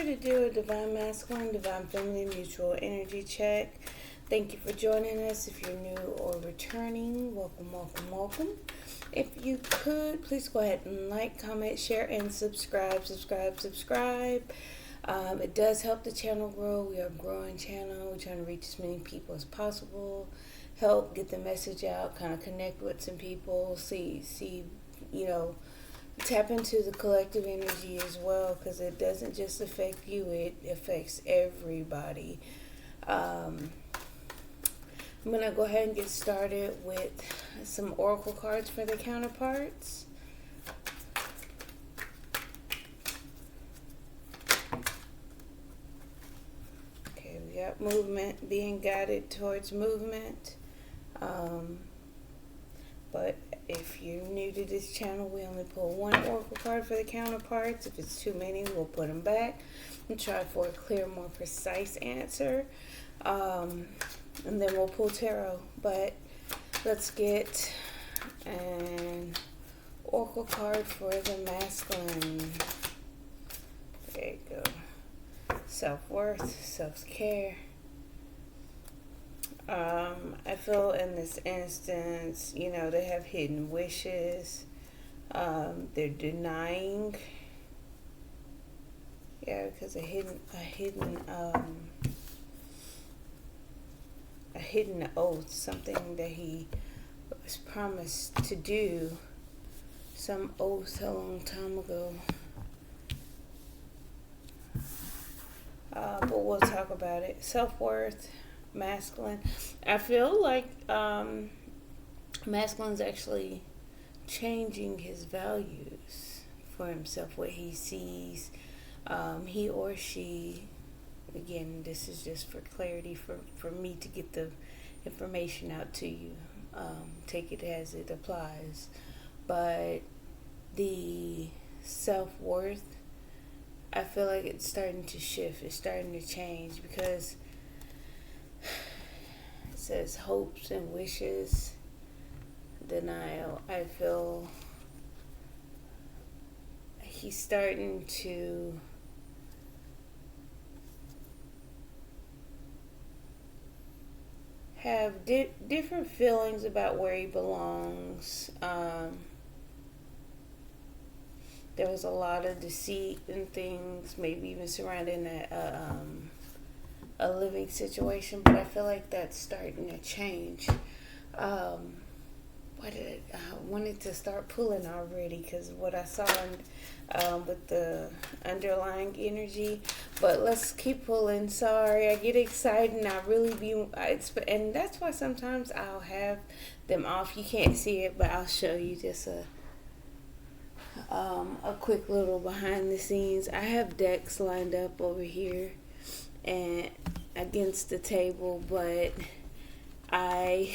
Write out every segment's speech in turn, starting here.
to do a Divine Masculine, Divine Feminine mutual energy check. Thank you for joining us. If you're new or returning, welcome, welcome, welcome. If you could, please go ahead and like, comment, share, and subscribe. It does help the channel grow. We are a growing channel. We're trying to reach as many people as possible. Help get the message out, kind of connect with some people, tap into the collective energy as well, because it doesn't just affect you, it affects everybody. I'm going to go ahead and get started with some oracle cards for the counterparts. Okay, we got movement, being guided towards movement. But if you're new to this channel, we only pull one oracle card for the counterparts. If it's too many, we'll put them back and try for a clear, more precise answer. And then we'll pull tarot. But let's get an oracle card for the masculine. There you go. Self-worth, self-care. I feel in this instance, they have hidden wishes. They're denying. Yeah, because a hidden oath, something that he was promised to do, some oath a long time ago. But we'll talk about it. Self-worth. Masculine. I feel like masculine's actually changing his values for himself, what he sees, he or she. Again, this is just for clarity, for me to get the information out to you. Take it as it applies. But the self-worth, I feel like it's starting to shift. It's starting to change, because it says hopes and wishes, denial. I feel he's starting to have different feelings about where he belongs. There was a lot of deceit and things, maybe even surrounding a living situation, but I feel like that's starting to change. I wanted to start pulling already, because what I saw with the underlying energy, but let's keep pulling. Sorry, I get excited and I really and that's why sometimes I'll have them off. You can't see it, but I'll show you just a quick little behind the scenes. I have decks lined up over here and against the table, but I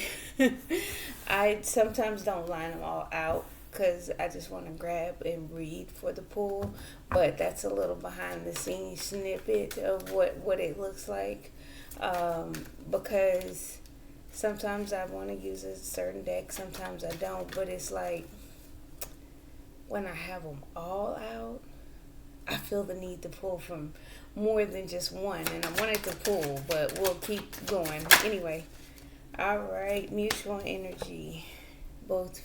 sometimes don't line them all out, because I just want to grab and read for the pull. But that's a little behind the scenes snippet of what it looks like, because sometimes I want to use a certain deck, sometimes I don't. But it's like when I have them all out, I feel the need to pull from more than just one, and I wanted to pull, but we'll keep going anyway. All right, mutual energy, both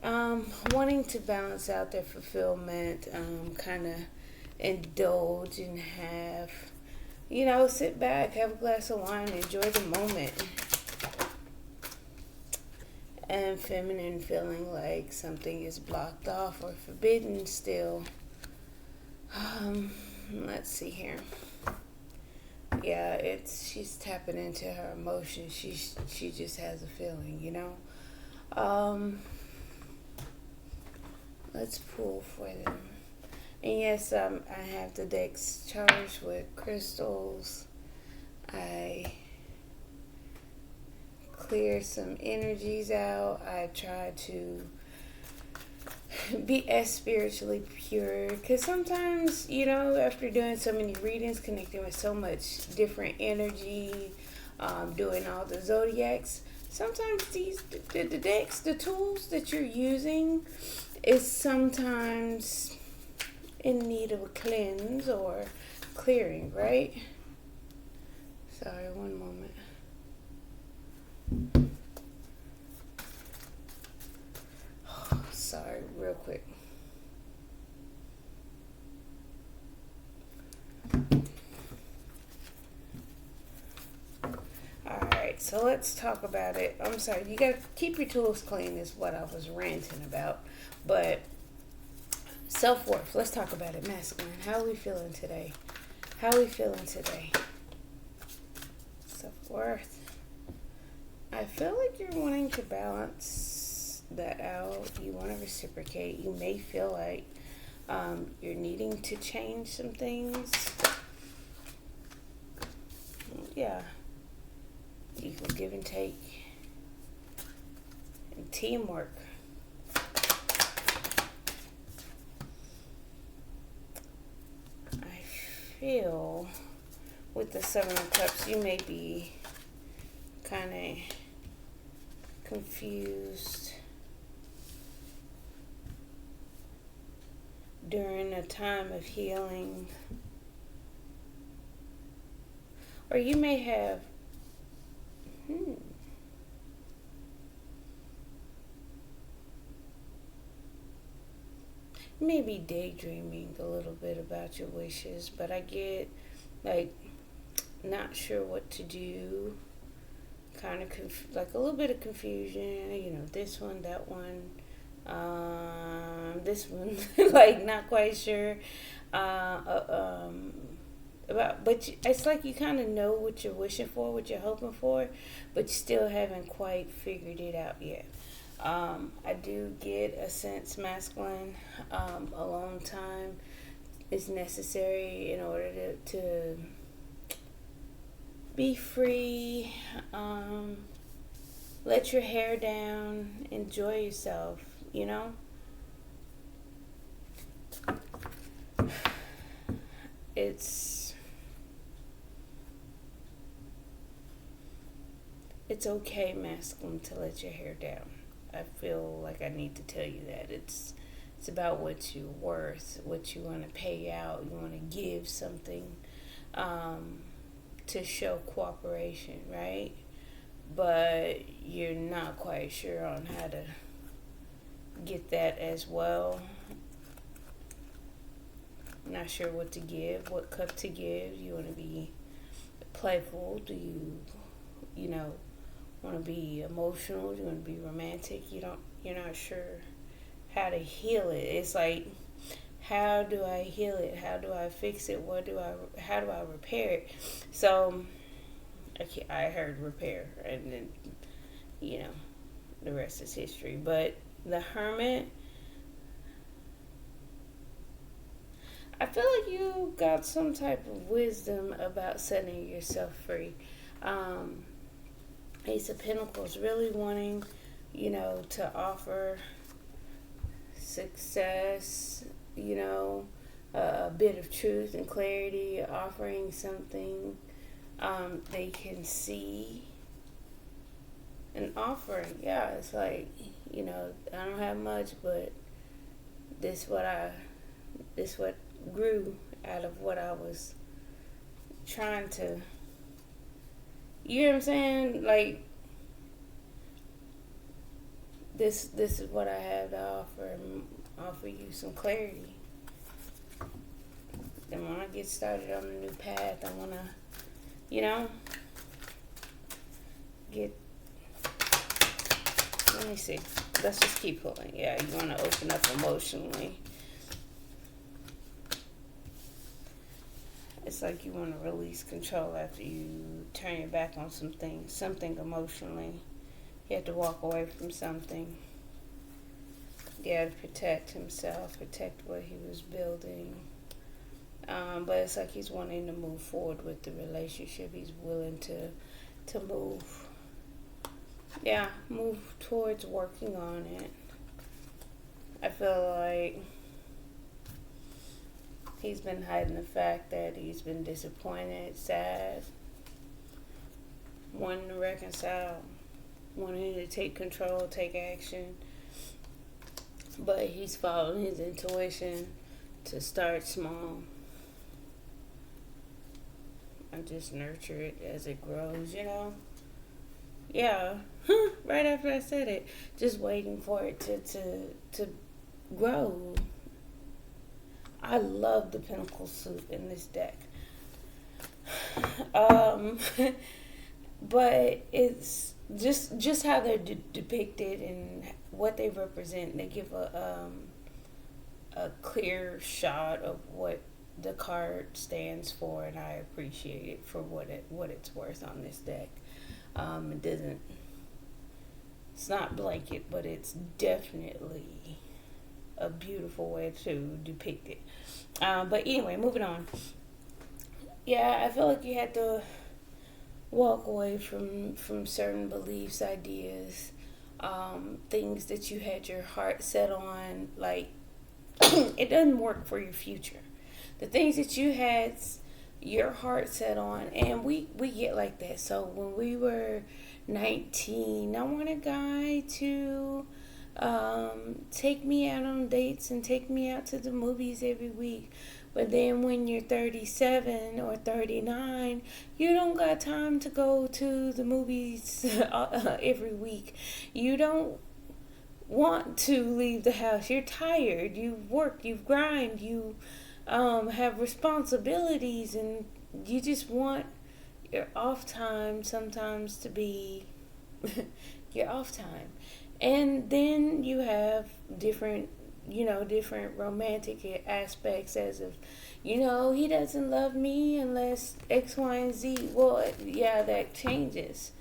wanting to balance out their fulfillment, kind of indulge and have, sit back, have a glass of wine, enjoy the moment. And feminine feeling like something is blocked off or forbidden still. Let's see here. Yeah, she's tapping into her emotions. She just has a feeling, Let's pull for them. And yes, I have the decks charged with crystals. I clear some energies out. I try to be as spiritually pure, because sometimes, after doing so many readings, connecting with so much different energy, doing all the zodiacs, sometimes the decks, the tools that you're using is sometimes in need of a cleanse or clearing, right? Sorry, one moment. Sorry, real quick. Alright, so let's talk about it. I'm sorry, you gotta keep your tools clean is what I was ranting about. But self-worth, let's talk about it. Masculine, how are we feeling today? How are we feeling today? Self-worth. I feel like you're wanting to balance that out. You want to reciprocate. You may feel like you're needing to change some things. Yeah. Equal give and take. And teamwork. I feel with the Seven of Cups, you may be kind of confused during a time of healing, or you may have maybe daydreaming a little bit about your wishes, but I get like not sure what to do, kind of like a little bit of confusion, you know, this one, that one, this one, like not quite sure about, but it's like you kind of know what you're wishing for, what you're hoping for, but you still haven't quite figured it out yet. I do get a sense, masculine, alone time is necessary in order to be free, let your hair down, enjoy yourself, you know? It's okay, masculine, to let your hair down. I feel like I need to tell you that. It's about what you're worth, what you want to pay out. You want to give something to show cooperation, right? But you're not quite sure on how to get that as well. Not sure what to give, what cup to give. You want to be playful? Do you know, want to be emotional? Do you want to be romantic? You're not sure how to heal it. It's like, how do I heal it? How do I fix it? How do I repair it? So I heard repair, and then, you know, the rest is history. But the Hermit, I feel like you got some type of wisdom about setting yourself free. Ace of Pentacles, really wanting, you know, to offer success, you know, a bit of truth and clarity, offering something they can see. An offering, yeah, it's like, you know, I don't have much, but this what grew out of what I was trying to, you know what I'm saying? Like, this is what I have to offer you some clarity. Then when I get started on a new path, I want to, you know, let me see. Let's just keep pulling. Yeah, you want to open up emotionally. It's like you want to release control after you turn your back on something emotionally. He had to walk away from something. He had to protect himself, protect what he was building. But it's like he's wanting to move forward with the relationship. He's willing to move. Yeah, move towards working on it. I feel like he's been hiding the fact that he's been disappointed, sad, wanting to reconcile, wanting to take control, take action. But he's following his intuition, to start small and just nurture it as it grows, you know? Yeah, right after I said it, just waiting for it to grow. I love the pinnacle suit in this deck. Um, but it's just how they're depicted and what they represent. They give a clear shot of what the card stands for, and I appreciate it for what it's worth on this deck. It doesn't. It's not blanket, but it's definitely a beautiful way to depict it. But anyway, moving on. Yeah, I feel like you had to walk away from certain beliefs, ideas, things that you had your heart set on. Like, it doesn't work for your future. The things that you had your heart set on, and we get like that. So when we were 19, I want a guy to take me out on dates and take me out to the movies every week. But then when you're 37 or 39, you don't got time to go to the movies every week. You don't want to leave the house. You're tired. You've worked. You've grinded. You have responsibilities, and you just want your off time sometimes to be your off time. And then you have different romantic aspects, as if, he doesn't love me unless X, Y, and Z. Well, yeah, that changes.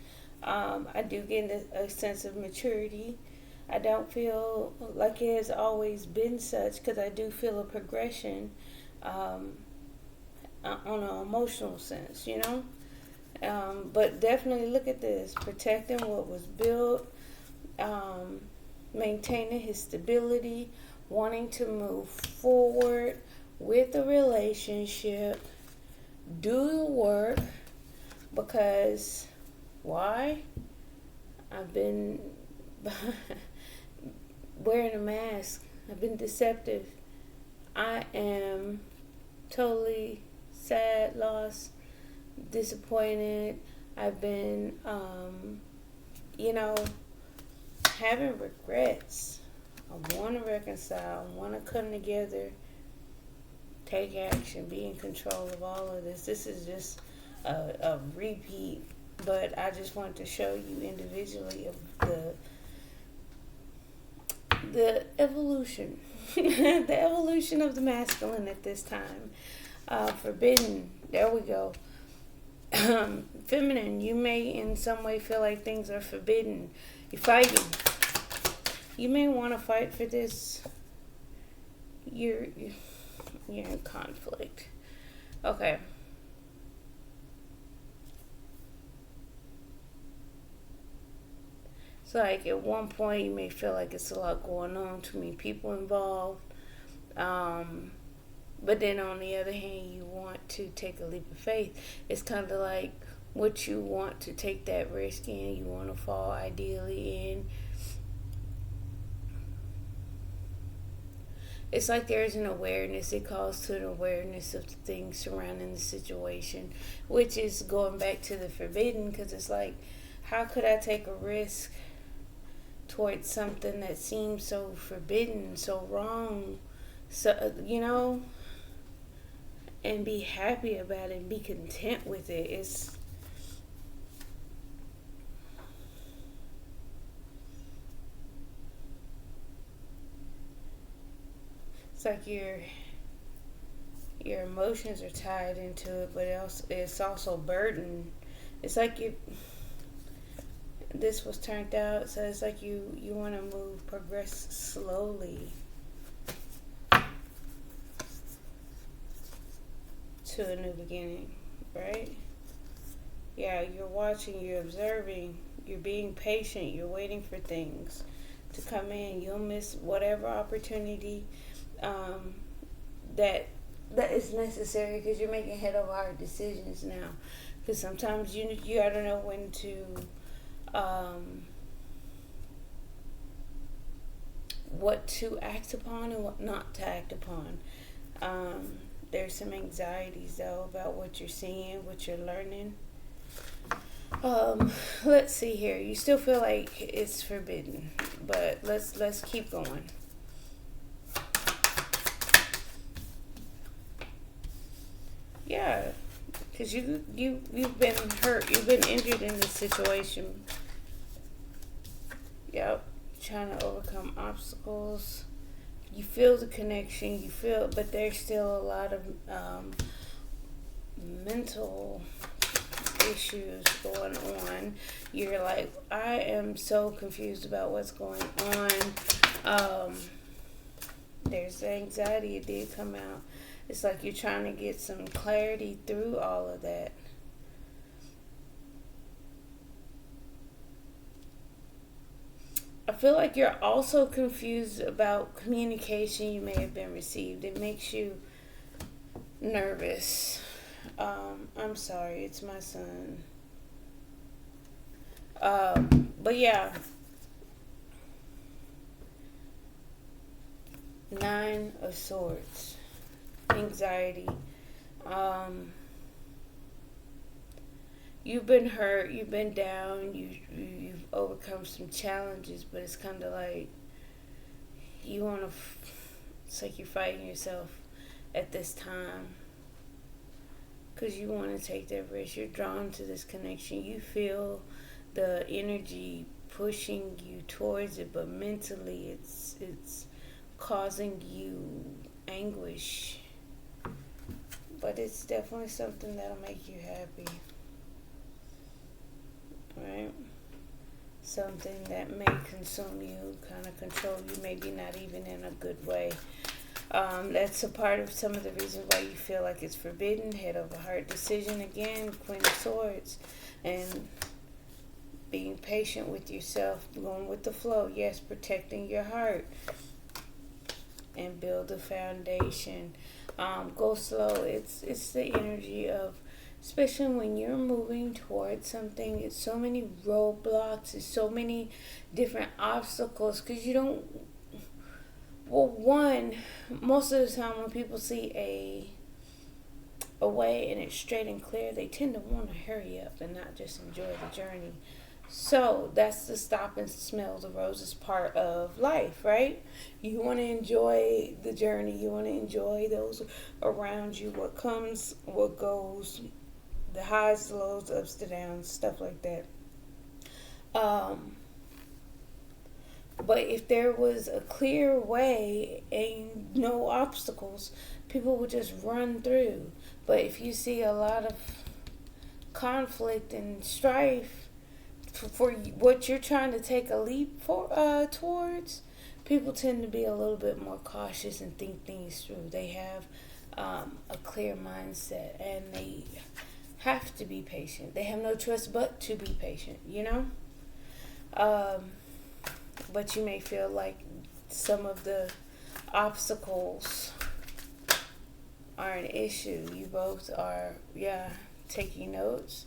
I do get a sense of maturity. I don't feel like it has always been such, because I do feel a progression on an emotional sense, But definitely look at this: protecting what was built, maintaining his stability, wanting to move forward with the relationship, do the work, because why? I've been wearing a mask. I've been deceptive. I am totally sad, lost, disappointed. I've been, having regrets. I want to reconcile. I want to come together, take action, be in control of all of this. This is just a repeat, but I just wanted to show you individually of the evolution, the evolution of the masculine at this time. Forbidden. There we go. Feminine. You may in some way feel like things are forbidden. You're fighting. You may want to fight for this. You're in conflict. Okay. It's like at one point you may feel like it's a lot going on, too many people involved. But then on the other hand, you want to take a leap of faith. It's kind of like what you want to take that risk in. You want to fall ideally in. It's like there's an awareness. It calls to an awareness of the things surrounding the situation, which is going back to the forbidden, because it's like, how could I take a risk towards something that seems so forbidden, so wrong, so, and be happy about it and be content with it. It's like your emotions are tied into it, but it's also burdened. It's like this was turned out, so it's like you want to progress slowly to a new beginning, right? Yeah, you're watching, you're observing, you're being patient, you're waiting for things to come in. You'll miss whatever opportunity that is necessary, because you're making head over heart decisions now. Because sometimes you gotta know when to what to act upon and what not to act upon. Um, there's some anxieties though about what you're seeing, what you're learning. Um, let's see here. You still feel like it's forbidden, but let's keep going. Yeah, because you've been hurt, you've been injured in this situation. Yep, trying to overcome obstacles. You feel the connection. You feel, but there's still a lot of mental issues going on. You're like, I am so confused about what's going on. Um, there's the anxiety. It did come out. It's like you're trying to get some clarity through all of that. I feel like you're also confused about communication you may have been received. It makes you nervous. I'm sorry, it's my son. But yeah, Nine of Swords, anxiety. Um, you've been hurt, you've been down, you've overcome some challenges, but it's kind of like you want to. It's like you're fighting yourself at this time because you want to take that risk. You're drawn to this connection. You feel the energy pushing you towards it, but mentally, it's causing you anguish. But it's definitely something that'll make you happy, right? Something that may consume you, kind of control you, maybe not even in a good way. That's a part of some of the reasons why you feel like it's forbidden. Head over heart decision again, Queen of Swords, and being patient with yourself, going with the flow. Yes, protecting your heart and build a foundation. Go slow. It's the energy of, especially when you're moving towards something, it's so many roadblocks, it's so many different obstacles because you don't. Well, one, most of the time when people see a way and it's straight and clear, they tend to want to hurry up and not just enjoy the journey. So that's the stop and smell the roses part of life, right? You want to enjoy the journey. You want to enjoy those around you, what comes, what goes, the highs, the lows, the ups, the downs, stuff like that. Um, but if there was a clear way and no obstacles, people would just run through. But if you see a lot of conflict and strife for what you're trying to take a leap for towards, people tend to be a little bit more cautious and think things through. They have a clear mindset and they have to be patient. They have no choice but to be patient, you know? But you may feel like some of the obstacles are an issue. You both are, yeah, taking notes,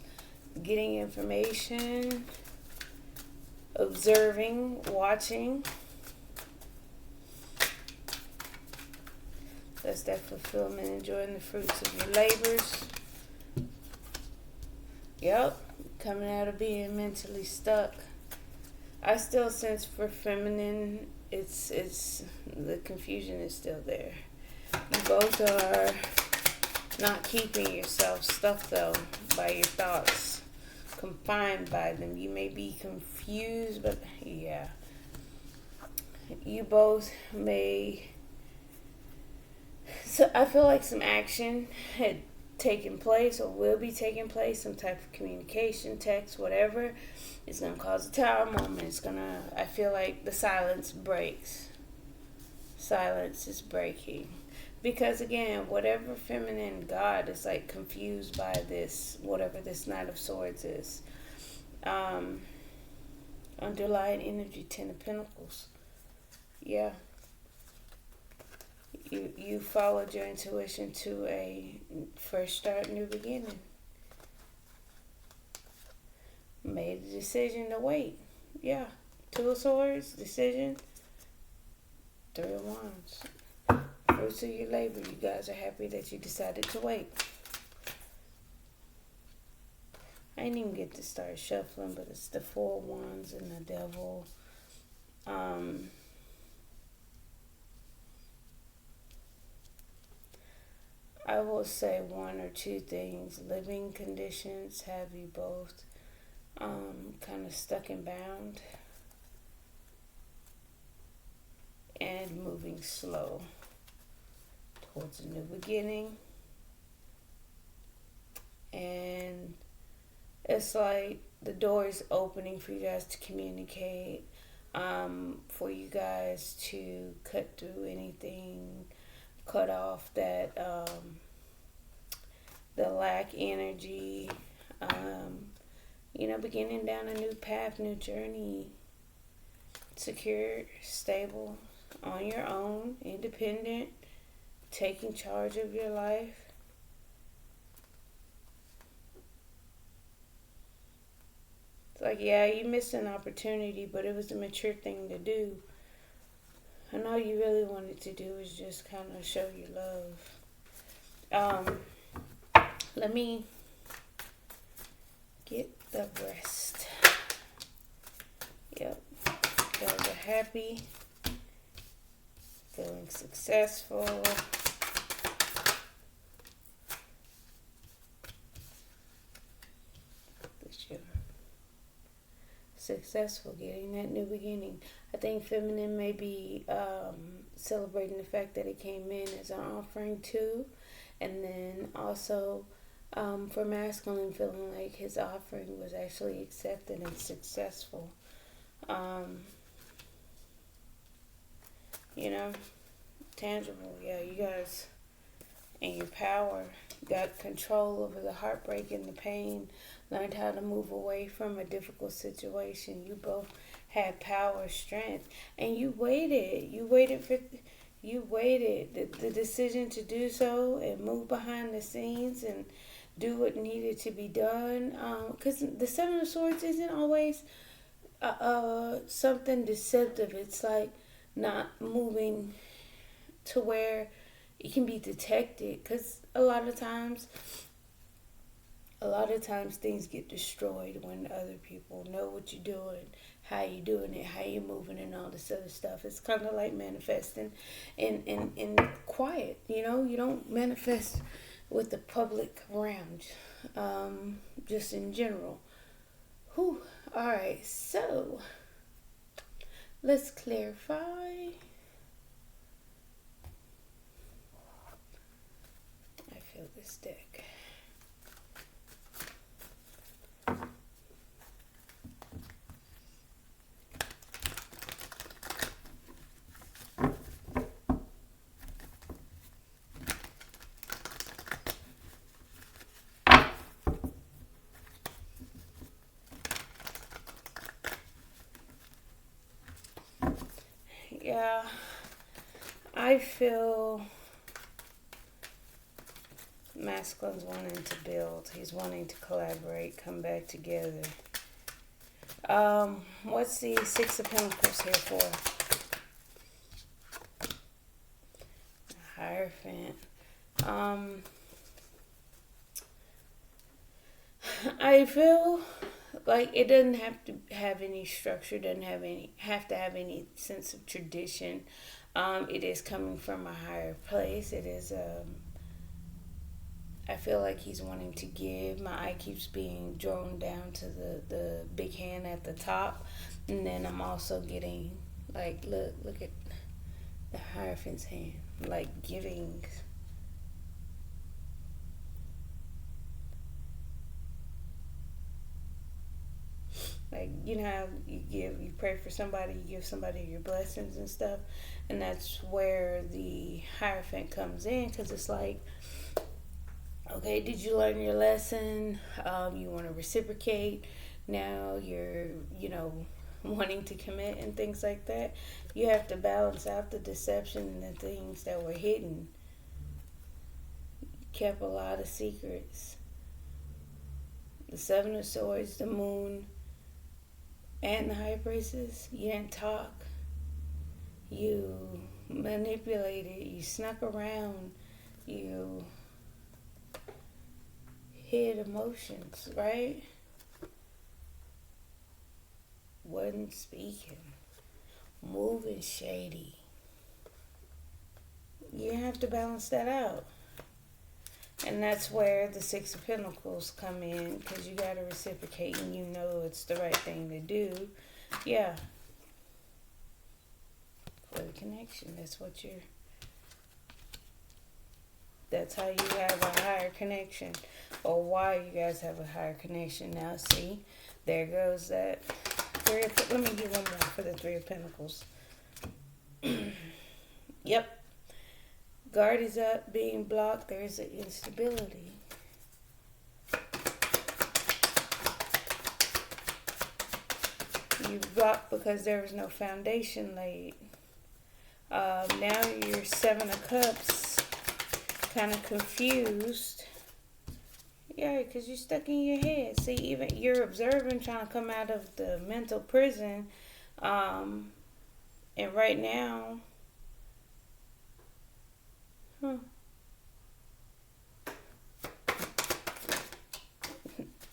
getting information, observing, watching. That's that fulfillment, enjoying the fruits of your labors. Yep, coming out of being mentally stuck. I still sense for feminine, it's the confusion is still there. You both are not keeping yourself stuck though by your thoughts, confined by them. You may be confused, but yeah, you both may. So I feel like some action had taken place or will be taking place, some type of communication, text, whatever. It's going to cause a tower moment. I feel like the silence breaks. Silence is breaking. Because again, whatever feminine god is like confused by this, whatever this Knight of Swords is. Underlying energy, Ten of Pentacles. Yeah. You followed your intuition to a fresh start, new beginning. Made the decision to wait. Yeah. Two of Swords, decision. Three of Wands. fruits of your labor. You guys are happy that you decided to wait. I didn't even get to start shuffling, but it's the Four of Wands and the Devil. I will say one or two things. Living conditions have you both kind of stuck and bound and moving slow towards a new beginning. And it's like the door is opening for you guys to communicate, for you guys to cut through anything, cut off that the lack energy, beginning down a new path, new journey, secure, stable, on your own, independent, taking charge of your life. It's like, yeah, you missed an opportunity, but it was a mature thing to do. And all you really wanted to do is just kind of show your love. Let me get the rest. Yep. You guys are happy, feeling successful. Successful, getting that new beginning. I think feminine may be celebrating the fact that it came in as an offering too, and then also for masculine, feeling like his offering was actually accepted and successful. Tangible. Yeah, you guys and your power got control over the heartbreak and the pain, learned how to move away from a difficult situation. You both had power, strength, and you waited. You waited the decision to do so and move behind the scenes and do what needed to be done. Because the Seven of Swords isn't always something deceptive. It's like not moving to where it can be detected, because a lot of times things get destroyed when other people know what you're doing, how you doing it, how you moving, and all this other stuff. It's kind of like manifesting in quiet. You don't manifest with the public around, just in general. Whew. All right, so let's clarify. This deck. Yeah, I feel masculine's wanting to build. He's wanting to collaborate, come back together. What's the Six of Pentacles here for? Hierophant. I feel like it doesn't have to have any structure, doesn't have to have any sense of tradition. It is coming from a higher place. It is I feel like he's wanting to give. My eye keeps being drawn down to the big hand at the top. And then I'm also getting, like, look at the Hierophant's hand. Like, giving. Like, how you pray for somebody, you give somebody your blessings and stuff. And that's where the Hierophant comes in, because it's like, okay, did you learn your lesson? You want to reciprocate. Now you're, wanting to commit and things like that. You have to balance out the deception and the things that were hidden. You kept a lot of secrets. The Seven of Swords, the Moon, and the High Priestess. You didn't talk. You manipulated, you snuck around, you hid emotions, right? Wasn't speaking, moving shady. You have to balance that out. And that's where the Six of Pentacles come in, because you got to reciprocate and you know it's the right thing to do. Yeah. For the connection. That's how you have a higher connection. Or why you guys have a higher connection. Now, see, there goes that. Let me get one more for the Three of Pentacles. Yep. Guard is up, being blocked. There's an instability. You blocked because there was no foundation laid. Now you're Seven of Cups, kind of confused. Yeah, because you're stuck in your head. See, even you're observing, trying to come out of the mental prison. And right now,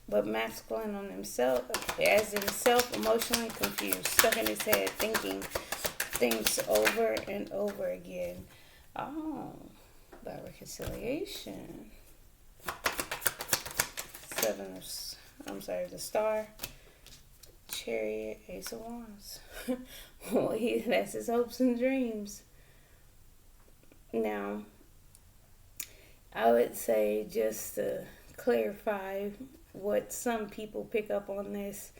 but masculine on himself, as in self, emotionally confused, stuck in his head, thinking things over and over again. Oh, about reconciliation. The Star, Chariot, Ace of Wands. Well, that's his hopes and dreams. Now, I would say, just to clarify what some people pick up on this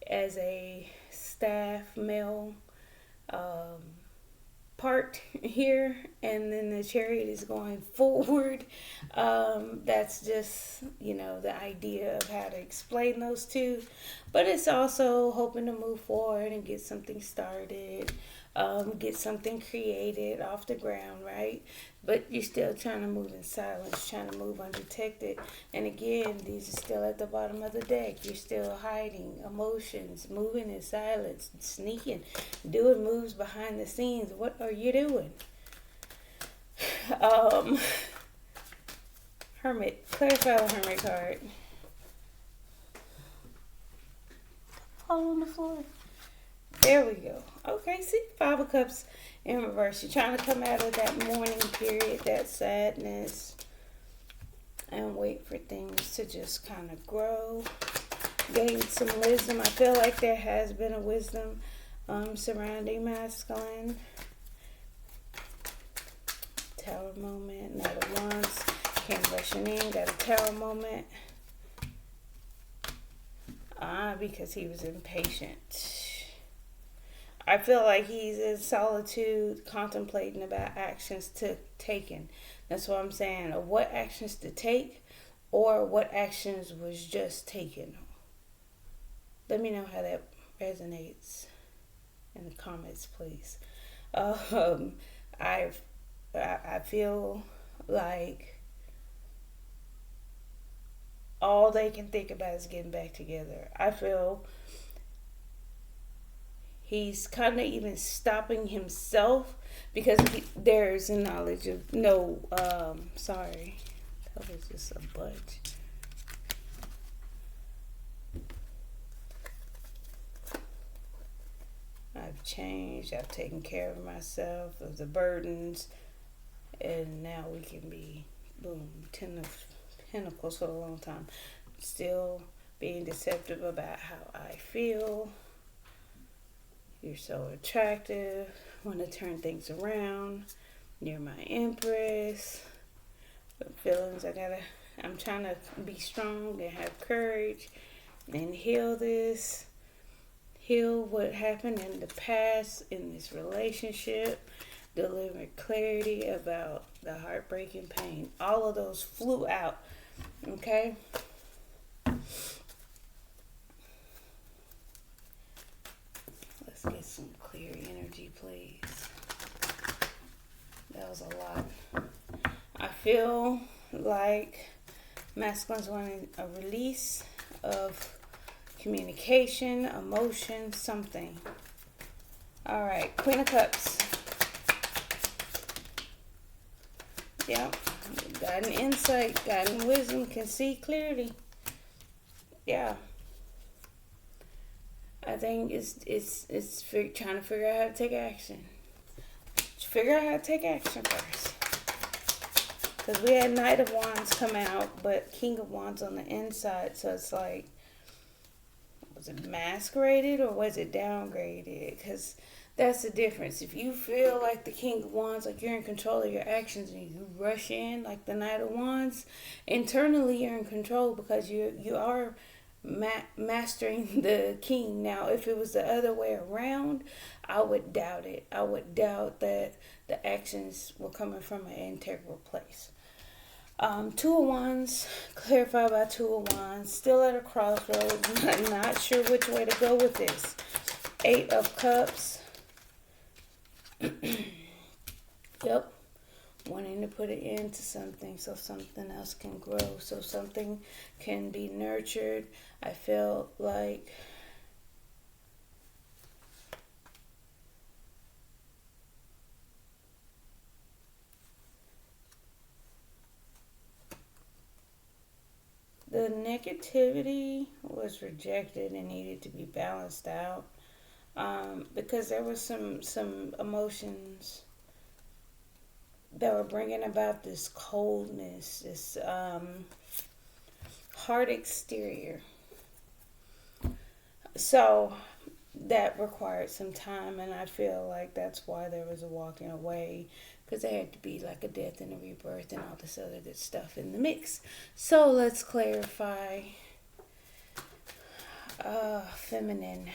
as a staff male part here, and then the Chariot is going forward. That's just, the idea of how to explain those two. But it's also hoping to move forward and get something started, get something created off the ground, right? But you're still trying to move in silence, trying to move undetected. And again, these are still at the bottom of the deck. You're still hiding emotions, moving in silence, sneaking, doing moves behind the scenes. What are you doing? Hermit. Clarify the Hermit card. All on the floor. There we go. Okay, see, Five of Cups in reverse. You're trying to come out of that mourning period, that sadness, and wait for things to just kind of grow. Gain some wisdom. I feel like there has been a wisdom surrounding masculine. Tower moment. Knight of Wands. Came rushing in. Got a tower moment. Because he was impatient. I feel like he's in solitude, contemplating about actions taken. That's what I'm saying. Or what actions to take, or what actions was just taken. Let me know how that resonates in the comments, please. I feel like all they can think about is getting back together. I feel he's kind of even stopping himself because there's a knowledge of sorry, that was just a budge. I've changed. I've taken care of myself, of the burdens, and now we can be, boom, 10 of Pentacles for a long time. Still being deceptive about how I feel. You're so attractive. Want to turn things around. You're my Empress. But feelings, I'm trying to be strong and have courage and heal this. Heal what happened in the past in this relationship. Deliver clarity about the heartbreaking pain. All of those flew out. Okay? Let's get some clear energy, please. That was a lot. I feel like masculine's wanting a release of communication, emotion, something. All right, Queen of Cups. Yeah. Got an insight, got an wisdom, can see clearly. Yeah. I think trying to figure out how to take action. Figure out how to take action first. Because we had Knight of Wands come out, but King of Wands on the inside. So it's like, was it masqueraded or was it downgraded? Because that's the difference. If you feel like the King of Wands, like you're in control of your actions and you rush in like the Knight of Wands, internally you're in control because you are mastering the king. Now, if it was the other way around, I would doubt it. I would doubt that the actions were coming from an integral place. Two of Wands, clarified by Two of Wands, still at a crossroads, not sure which way to go with this. Eight of Cups. Yep. Wanting to put an end to something so something else can grow, so something can be nurtured. I feel like the negativity was rejected and needed to be balanced out, because there was some emotions that were bringing about this coldness, this hard exterior. So that required some time, and I feel like that's why there was a walking away, because there had to be like a death and a rebirth and all this other good stuff in the mix. So let's clarify. Feminine.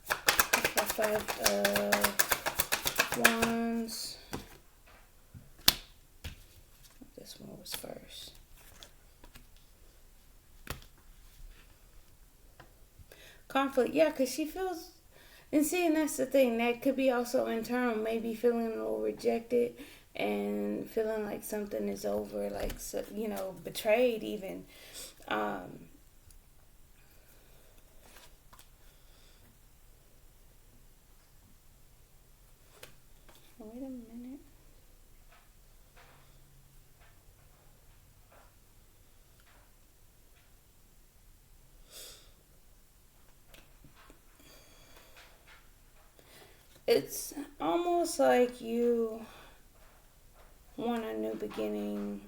Five of Wands. This one was first. Conflict, yeah, because she feels, and see, and that's the thing, that could be also internal, maybe feeling a little rejected and feeling like something is over, like, betrayed even. Wait a minute. It's almost like you want a new beginning,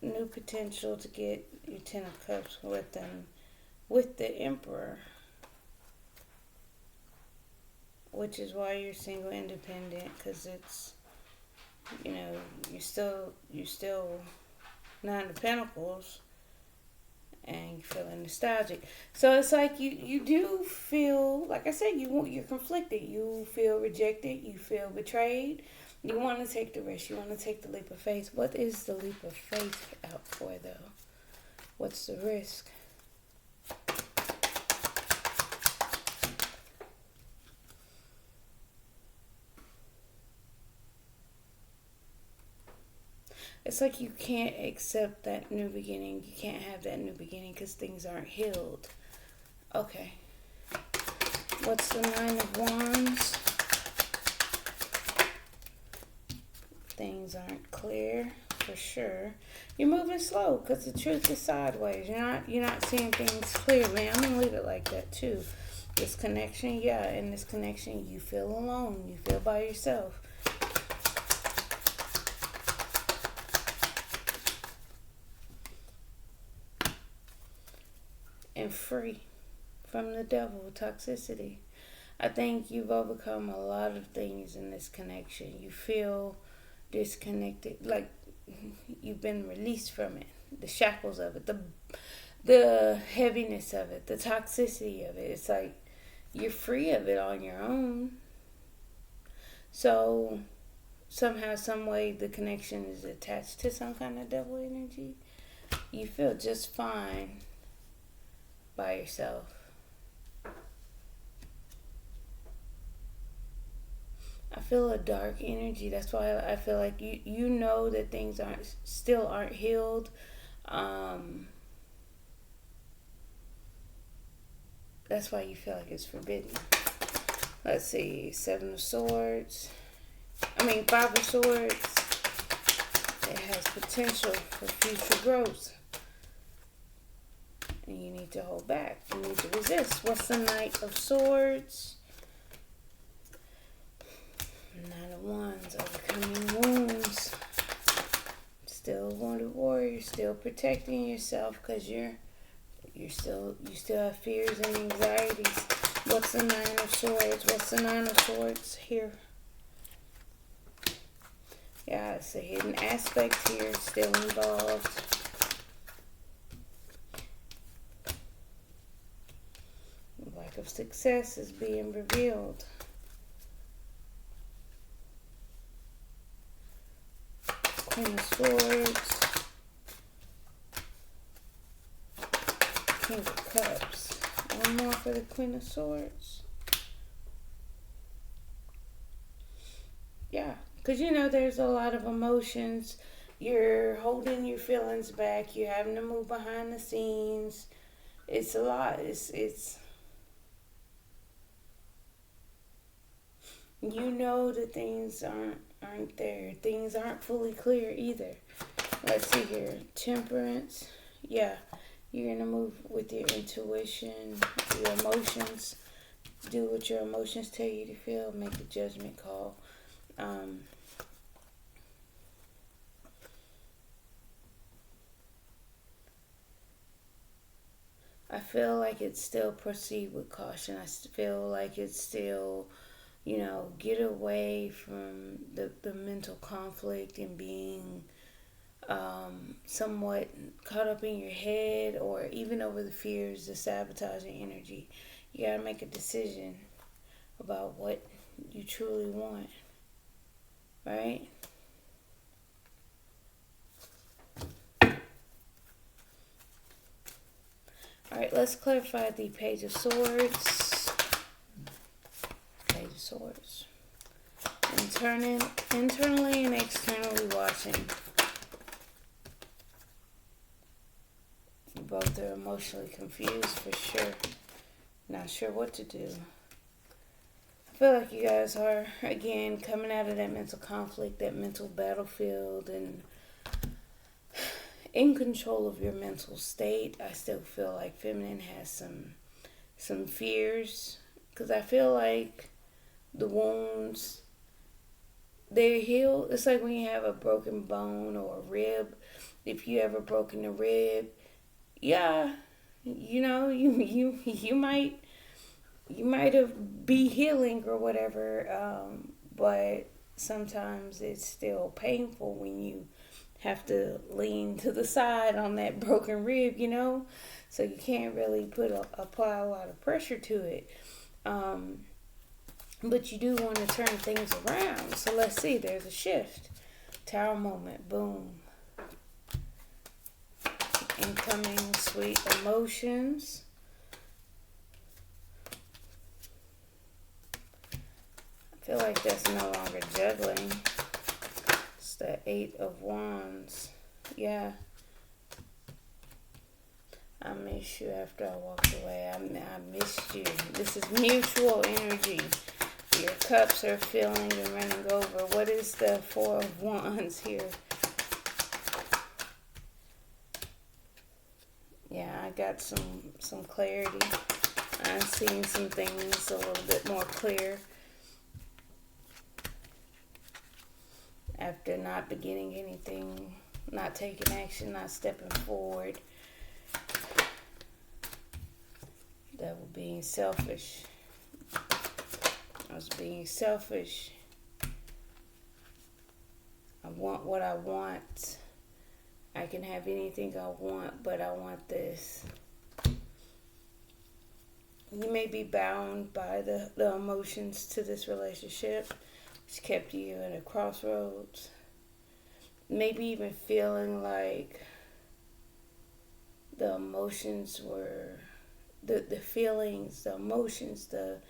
new potential to get your Ten of Cups with them, with the Emperor, which is why you're single, independent, because it's, you're still Nine of Pentacles, and you're feeling nostalgic. So it's like you do feel, like I said, you're conflicted. You feel rejected. You feel betrayed. You want to take the risk. You want to take the leap of faith. What is the leap of faith out for, though? What's the risk? It's like you can't accept that new beginning. You can't have that new beginning because things aren't healed. Okay. What's the Nine of Wands? Things aren't clear for sure. You're moving slow because the truth is sideways. You're not seeing things clearly. I'm gonna leave it like that too. This connection, yeah, in this connection you feel alone. You feel by yourself. And free from the devil, toxicity. I think you've overcome a lot of things in this connection. You feel disconnected, like you've been released from it, the shackles of it, the heaviness of it, the toxicity of it. It's like you're free of it on your own. So somehow, some way, the connection is attached to some kind of devil energy. You feel just fine by yourself. I feel a dark energy. That's why I feel like you know that things aren't healed. That's why you feel like it's forbidden. Let's see, Seven of Swords. Five of Swords. It has potential for future growth. And you need to hold back. You need to resist. What's the Knight of Swords? Nine of Wands. Overcoming wounds. Still a wounded warrior. Still protecting yourself because you still have fears and anxieties. What's the Nine of Swords? What's the Nine of Swords here? Yeah, it's a hidden aspect here still involved. Lack of success is being revealed. Queen of Swords. King of Cups. One more for the Queen of Swords. Yeah, because there's a lot of emotions. You're holding your feelings back. You're having to move behind the scenes. It's a lot. It's that things aren't there. Things aren't fully clear either. Let's see here. Temperance. Yeah, you're gonna move with your intuition, your emotions. Do what your emotions tell you to feel. Make a judgment call. I feel like it's still proceed with caution. I feel like it's still, get away from the mental conflict and being somewhat caught up in your head or even over the fears, the sabotaging energy. You gotta make a decision about what you truly want, right? Alright, let's clarify the Page of Swords. Page of Swords. Internally and externally watching. You both are emotionally confused for sure. Not sure what to do. I feel like you guys are, again, coming out of that mental conflict, that mental battlefield, and in control of your mental state. I still feel like feminine has some fears because I feel like the wounds, they're healed. It's like when you have a broken bone or a rib. If you ever broken a rib, yeah, you might have be healing or whatever, but sometimes it's still painful when you have to lean to the side on that broken rib, so you can't really apply a lot of pressure to it. But you do want to turn things around. So let's see, there's a shift. Tower moment, boom. Incoming sweet emotions. I feel like that's no longer juggling. It's the Eight of Wands. Yeah. I missed you after I walked away. I missed you. This is mutual energy. Your cups are filling and running over. What is the Four of Wands here? Yeah, I got some clarity. I'm seeing some things a little bit more clear after not beginning anything, not taking action, not stepping forward. Devil being selfish. I was being selfish. I want what I want. I can have anything I want, but I want this. You may be bound by the emotions to this relationship, which kept you at a crossroads. Maybe even feeling like the emotions were, the feelings, the emotions, the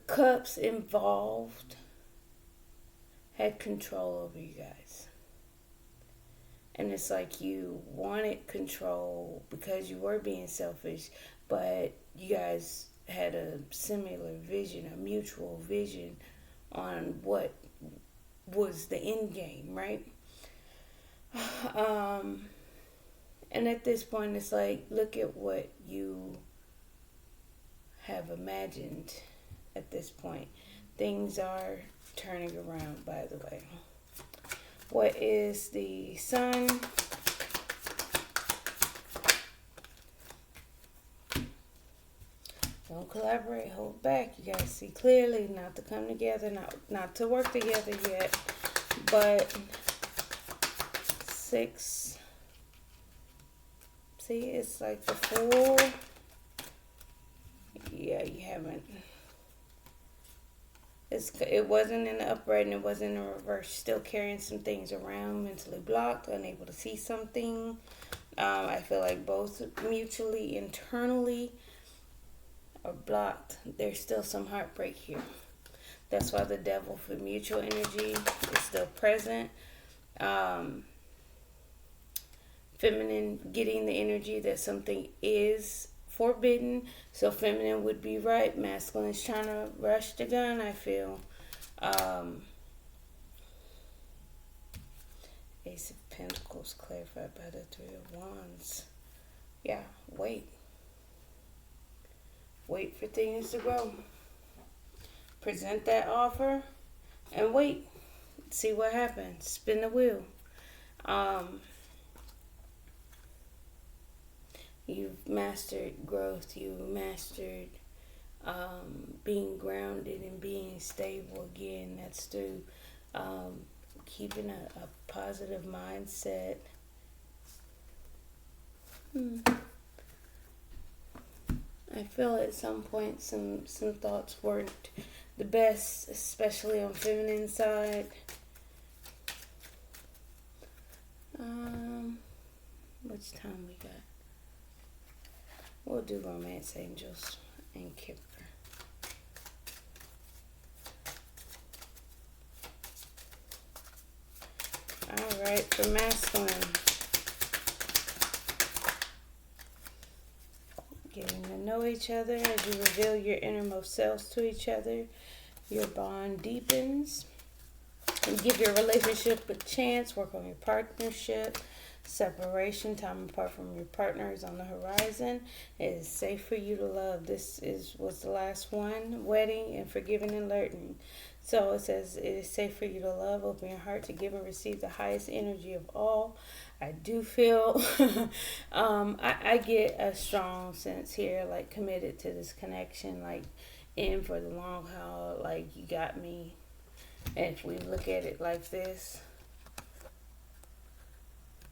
cups involved had control over you guys. And it's like you wanted control because you were being selfish, but you guys had a similar vision, a mutual vision on what was the end game, right? And at this point, it's like, look at what you have imagined at this point. Things are turning around, by the way. What is the sun? Don't collaborate, hold back. You guys see clearly, not to come together, not to work together yet. But 6. See, it's like the 4. Yeah, you haven't. It wasn't in the upright and it wasn't in the reverse. Still carrying some things around, mentally blocked, unable to see something. I feel like both mutually, internally are blocked. There's still some heartbreak here. That's why the devil for mutual energy is still present. Feminine getting the energy that something is forbidden. So feminine would be right. Masculine is trying to rush the gun, I feel. Ace of Pentacles clarified by the 3 of Wands. Yeah, wait. Wait for things to grow. Present that offer and wait. See what happens. Spin the wheel. You've mastered growth. You've mastered being grounded and being stable again. That's through keeping a positive mindset. I feel at some point some thoughts weren't the best, especially on feminine side. Which time we got? We'll do Romance Angels and Kipper. Alright, for masculine. Getting to know each other as you reveal your innermost selves to each other. Your bond deepens. And give your relationship a chance. Work on your partnership. Separation, time apart from your partner is on the horizon. It is safe for you to love. This was the last one. Wedding and forgiving and learning. So it says it is safe for you to love. Open your heart to give and receive the highest energy of all. I do feel I get a strong sense here, like committed to this connection, like in for the long haul, like you got me. And if we look at it like this,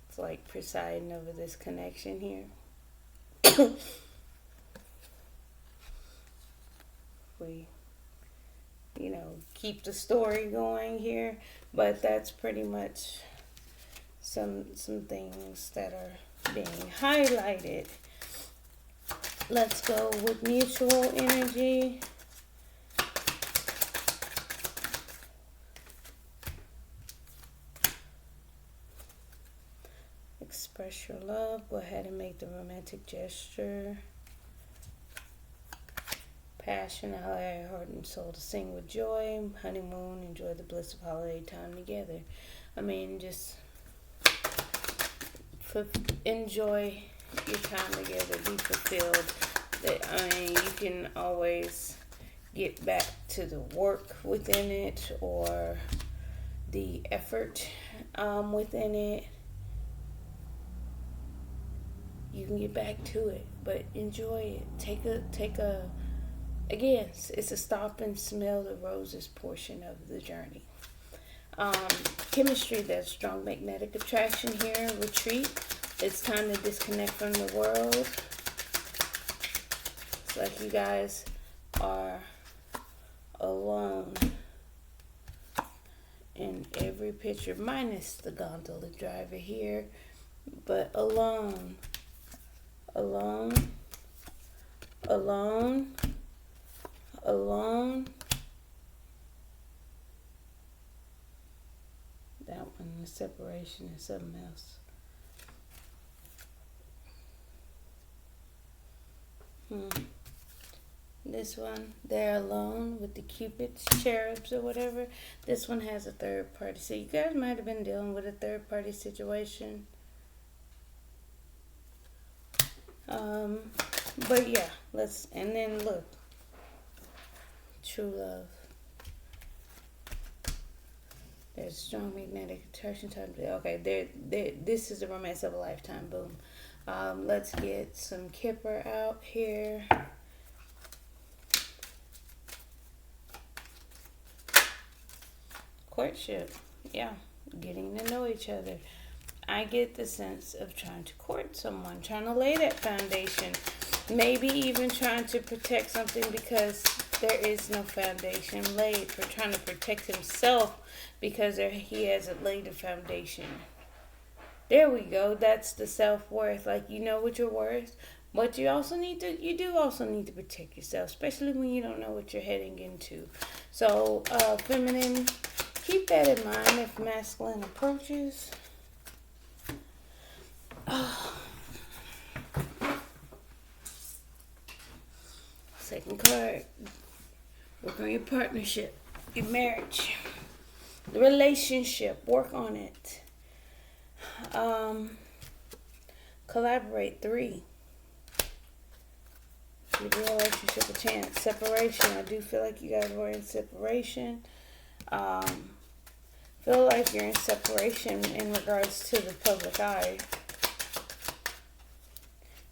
it's like presiding over this connection here. We, keep the story going here, but that's pretty much some things that are being highlighted. Let's go with mutual energy. Express your love. Go ahead and make the romantic gesture. Passion, allow your heart and soul to sing with joy. Honeymoon, enjoy the bliss of holiday time together. I mean, just enjoy your time together. Be fulfilled. You can always get back to the work within it or the effort within it. You can get back to it, but enjoy it. Take a again, it's a stop and smell the roses portion of the journey. Chemistry, that's strong magnetic attraction here. Retreat. It's time to disconnect from the world. It's like you guys are alone in every picture, minus the gondola driver here, but alone. Alone. That one, the separation is something else. This one, they're alone with the cupids, cherubs, or whatever. This one has a third party. So you guys might have been dealing with a third party situation. Um, but yeah, and then look, true love. There's strong magnetic attraction time. Okay, this is the romance of a lifetime. Boom. Let's get some Kipper out here. Courtship. Yeah, getting to know each other. I get the sense of trying to court someone, trying to lay that foundation. Maybe even trying to protect something because there is no foundation laid, for trying to protect himself because he hasn't laid a foundation. There we go. That's the self-worth. Like, you know what you're worth, but you do also need to protect yourself, especially when you don't know what you're heading into. So, feminine, keep that in mind if masculine approaches. Second card. Work on your partnership, your marriage, the relationship. Work on it. Collaborate. 3. Give your relationship a chance. Separation. I do feel like you guys were in separation. Feel like you're in separation in regards to the public eye.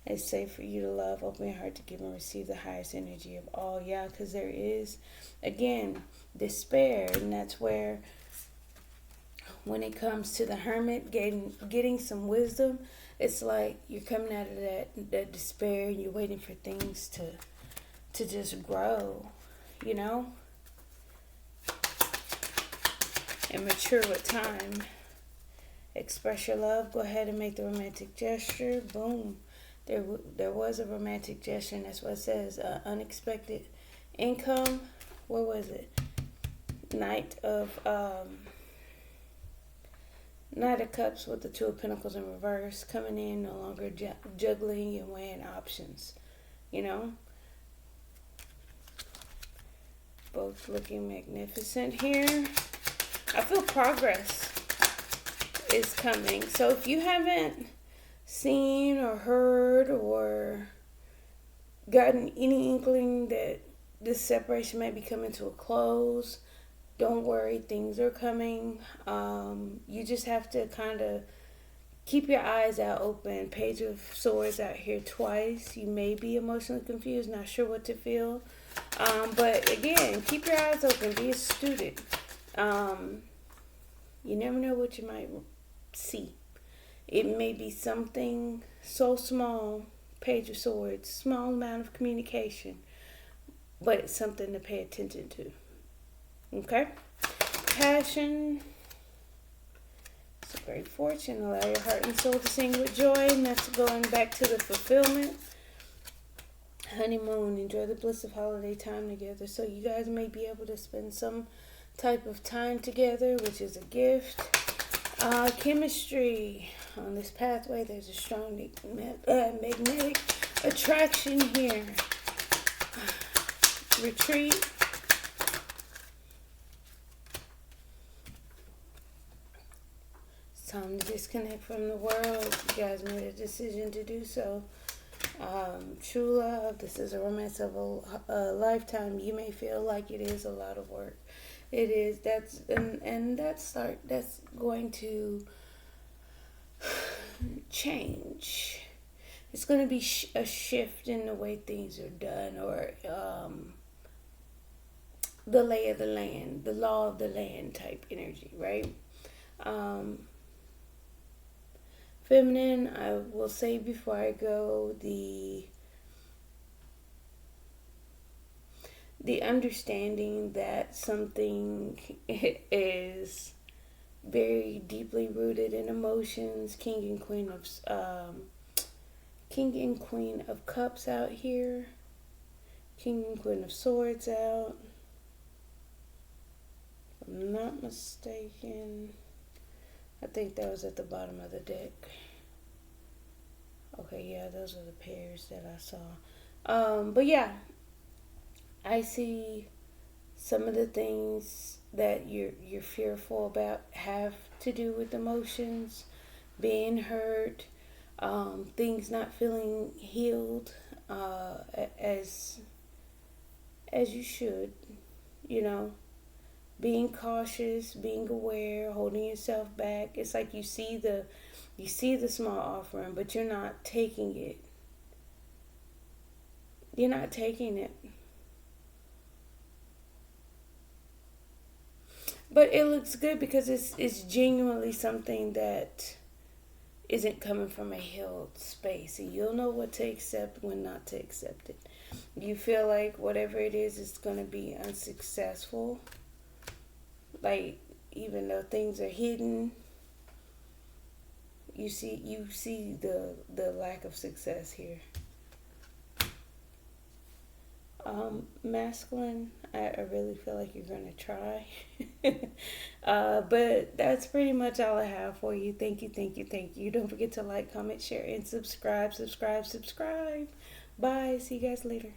It's safe for you to love, open your heart to give and receive the highest energy of all. Yeah, because there is, again, despair. And that's where, when it comes to the hermit, getting some wisdom, it's like you're coming out of that despair and you're waiting for things to just grow, you know? And mature with time. Express your love. Go ahead and make the romantic gesture. Boom. There was a romantic gesture, and that's what it says. Unexpected income. What was it? Knight of Cups with the Two of Pentacles in reverse. Coming in, no longer juggling and weighing options. You know? Both looking magnificent here. I feel progress is coming. So if you haven't seen or heard or gotten any inkling that this separation may be coming to a close, don't worry, things are coming. You just have to kind of keep your eyes out open. Page of Swords out here twice. You may be emotionally confused, not sure what to feel. But again, keep your eyes open. Be a student. You never know what you might see. It may be something so small, Page of Swords, small amount of communication, but it's something to pay attention to. Okay? Passion. It's a great fortune. Allow your heart and soul to sing with joy, and that's going back to the fulfillment. Honeymoon. Enjoy the bliss of holiday time together. So you guys may be able to spend some type of time together, which is a gift. Chemistry. On this pathway, there's a strong magnetic attraction here. Retreat. It's time to disconnect from the world. You guys made a decision to do so. True love. This is a romance of a lifetime. You may feel like it is a lot of work. It is. That's going to change. It's going to be a shift in the way things are done, or the lay of the land, the law of the land type energy, right? Feminine, I will say before I go, the understanding that something is very deeply rooted in emotions. King and Queen of Cups out here. King and Queen of Swords out. If I'm not mistaken, I think that was at the bottom of the deck. Okay, yeah, those are the pairs that I saw. But yeah, I see some of the things that you're fearful about have to do with emotions, being hurt, things not feeling healed as you should, you know, being cautious, being aware, holding yourself back. It's like you see the small offering, but you're not taking it. You're not taking it. But it looks good because it's genuinely something that isn't coming from a healed space. And you'll know what to accept when not to accept it. You feel like whatever it is going to be unsuccessful. Like, even though things are hidden, you see the lack of success here. Masculine, I really feel like you're going to try. But that's pretty much all I have for you. Thank you, thank you, thank you. Don't forget to like, comment, share, and subscribe, subscribe, subscribe. Bye. See you guys later.